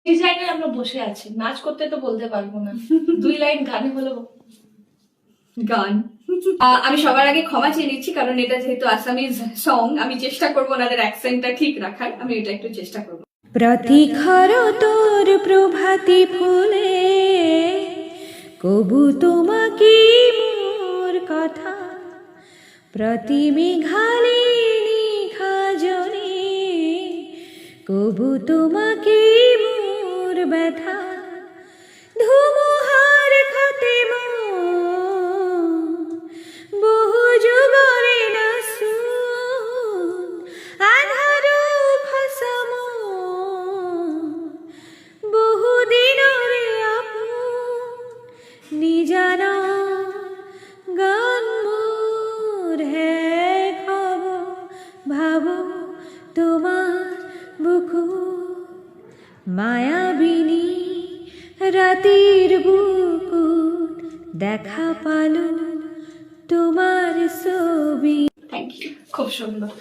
এই জায়গায় আমরা বসে আছি, নাচ করতে তো বলতে পারবো না, 2 লাইন গানে হলো গান। আমি সবার আগে ক্ষমা চেয়ে নিচ্ছি, কারণ এটা যেহেতু আসামিজ সং, আমি চেষ্টা করবো ওনাদের অ্যাকসেন্টটা ঠিক রাখার, আমি এটা একটু চেষ্টা করবো। প্রতিক্ষর তোর প্রভাতি ফুলে কবু তোমাকে মোর কথা, প্রতি মেঘালে নিখাজনে কবু তোমাকে মোর ব্যথা, ধুমুহার খাতে বহু যুগরে না শুন, আধারো খসম বহু দিনরে আপন, নিজানা গান মোর হে খবর ভাবো তোমার বুকু, মায়াবিনী রাতের বুকু দেখা পালো তোমার ছবি। Thank you. খুব সুন্দর।